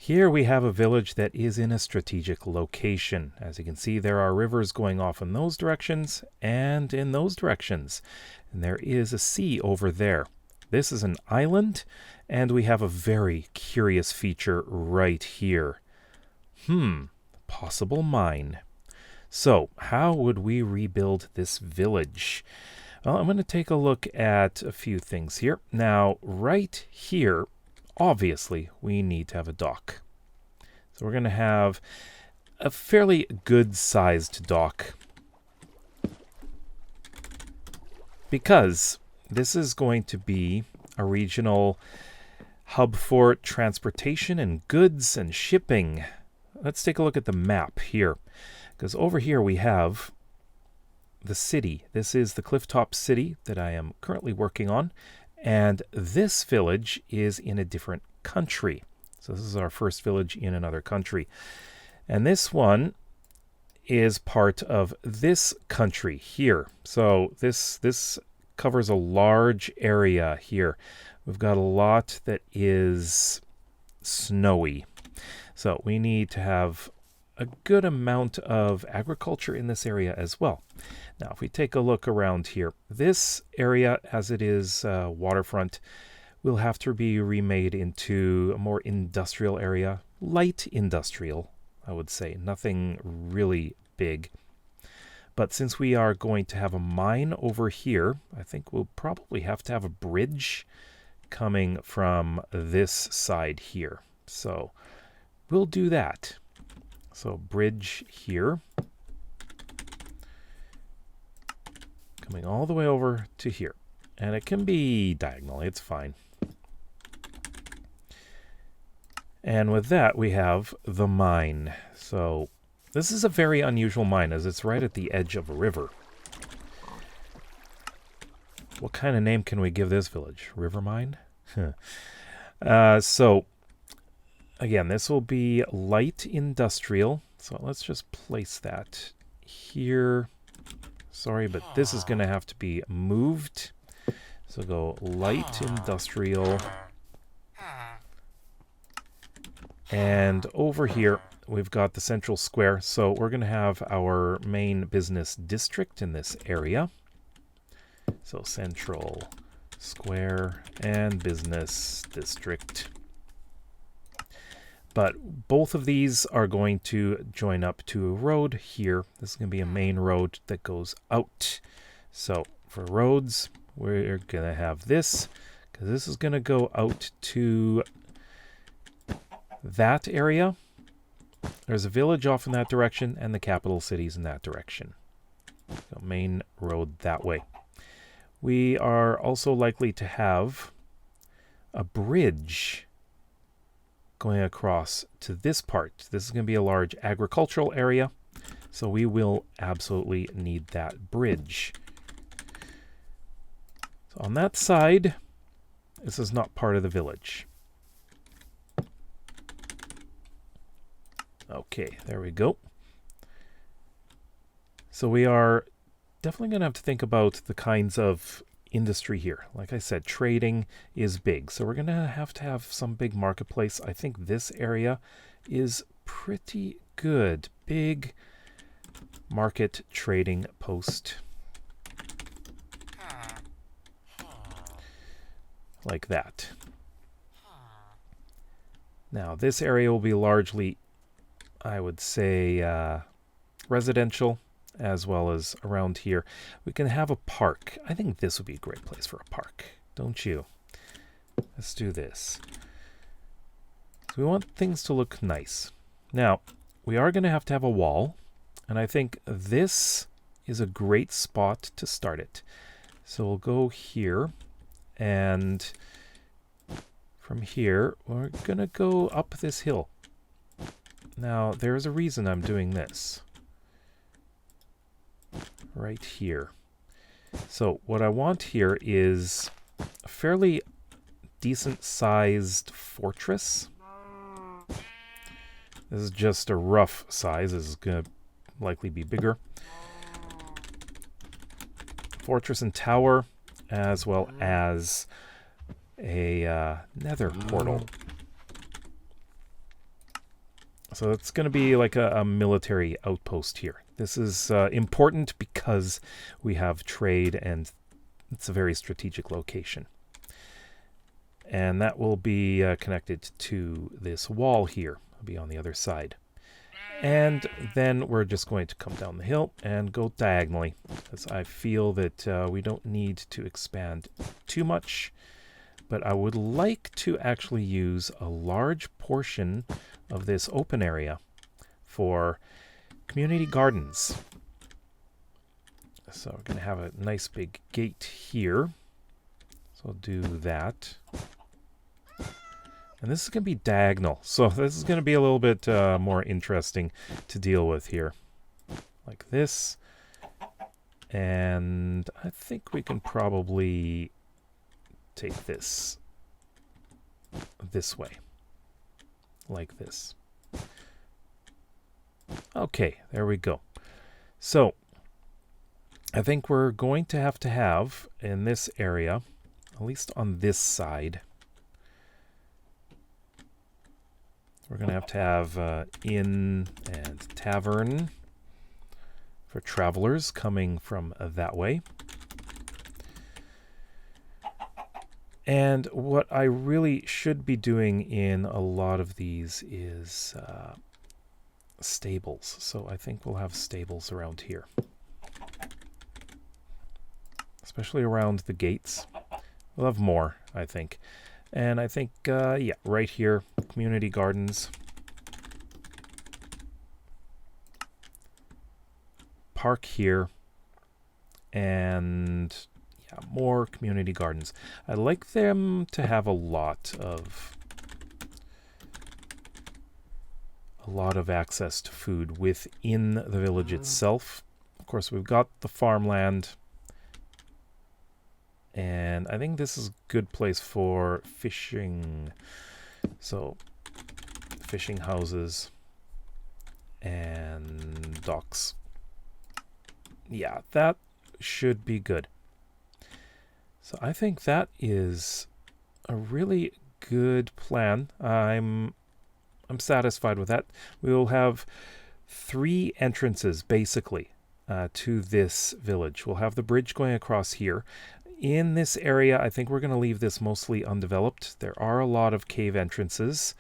Here we have a village that is in a strategic location. As you can see, there are rivers going off in those directions and in those directions. And there is a sea over there. This is an island, and we have a very curious feature right here. Possible mine. So, how would we rebuild this village? Well, I'm going to take a look at a few things here. Now, right here, obviously, we need to have a dock. So we're going to have a fairly good-sized dock, because this is going to be a regional hub for transportation and goods and shipping. Let's take a look at the map here, because over here we have the city. This is the Clifftop City that I am currently working on, and this village is in a different country. So this is our first village in another country. And this one is part of this country here. So this covers a large area here. We've got a lot that is snowy. So we need to have a good amount of agriculture in this area as well. Now, if we take a look around here, this area, as it is waterfront, will have to be remade into a more industrial area. Light industrial, I would say. Nothing really big. But since we are going to have a mine over here, I think we'll probably have to have a bridge coming from this side here. So we'll do that. So bridge here, coming all the way over to here. And it can be diagonal, it's fine. And with that, we have the mine. So this is a very unusual mine, as it's right at the edge of a river. What kind of name can we give this village? River mine? So again, this will be light industrial. So let's just place that here. Sorry, but this is going to have to be moved. So go light industrial. And over here, we've got the central square. So we're going to have our main business district in this area. So central square and business district. But both of these are going to join up to a road here. This is going to be a main road that goes out. So for roads, we're going to have this, because this is going to go out to that area. There's a village off in that direction, and the capital city's in that direction. So main road that way. We are also likely to have a bridge going across to this part. This is going to be a large agricultural area, so we will absolutely need that bridge. So on that side, this is not part of the village. Okay, there we go. So we are definitely going to have to think about the kinds of industry here. Like I said, trading is big. So we're going to have some big marketplace. I think this area is pretty good. Big market trading post. Like that. Now, this area will be largely, I would say, residential, as well as around here. We can have a park. I think this would be a great place for a park, don't you? Let's do this. So we want things to look nice. Now, we are going to have a wall, and I think this is a great spot to start it. So we'll go here, and from here, we're going to go up this hill. Now, there's a reason I'm doing this. Right here. So what I want here is a fairly decent sized fortress. This is just a rough size. This is going to likely be bigger. Fortress and tower, as well as a nether portal. So it's going to be like a military outpost here. This is important because we have trade and it's a very strategic location. And that will be connected to this wall here. It'll be on the other side. And then we're just going to come down the hill and go diagonally, because I feel that we don't need to expand too much. But I would like to actually use a large portion of this open area for community gardens. So we're going to have a nice big gate here. So I'll do that. And this is going to be diagonal. So this is going to be a little bit more interesting to deal with here. Like this. And I think we can probably take this way. Like this. Okay, there we go. So I think we're going to have in this area, at least on this side, we're going to have inn and tavern for travelers coming from that way. And what I really should be doing in a lot of these is stables. So I think we'll have stables around here. Especially around the gates. We'll have more, I think. And I think, yeah, right here, community gardens. Park here. And yeah, more community gardens. I like them to have a lot of access to food within the village itself. Of course, we've got the farmland. And I think this is a good place for fishing. So, fishing houses and docks. Yeah, that should be good. So I think that is a really good plan. I'm satisfied with that. We will have 3 entrances, basically, to this village. We'll have the bridge going across here. In this area, I think we're going to leave this mostly undeveloped. There are a lot of cave entrances.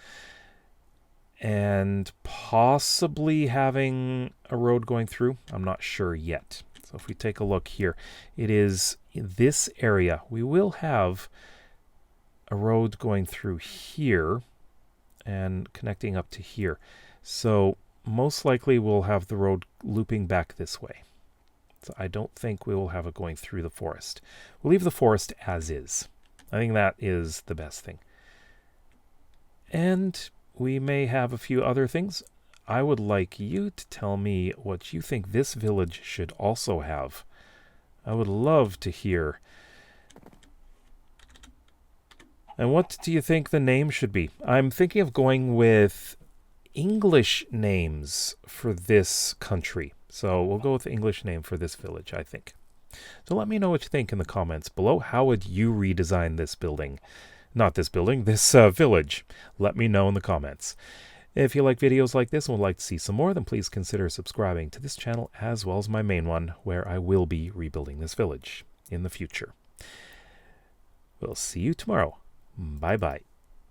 And possibly having a road going through. I'm not sure yet. So if we take a look here, it is in this area. We will have a road going through here and connecting up to here. So most likely we'll have the road looping back this way. So I don't think we will have it going through the forest. We'll leave the forest as is. I think that is the best thing. And we may have a few other things. I would like you to tell me what you think this village should also have. I would love to hear. And what do you think the name should be? I'm thinking of going with English names for this country. So we'll go with the English name for this village, I think. So let me know what you think in the comments below. How would you redesign this building? Not this building, this village. Let me know in the comments. If you like videos like this and would like to see some more, then please consider subscribing to this channel as well as my main one, where I will be rebuilding this village in the future. We'll see you tomorrow. Bye-bye.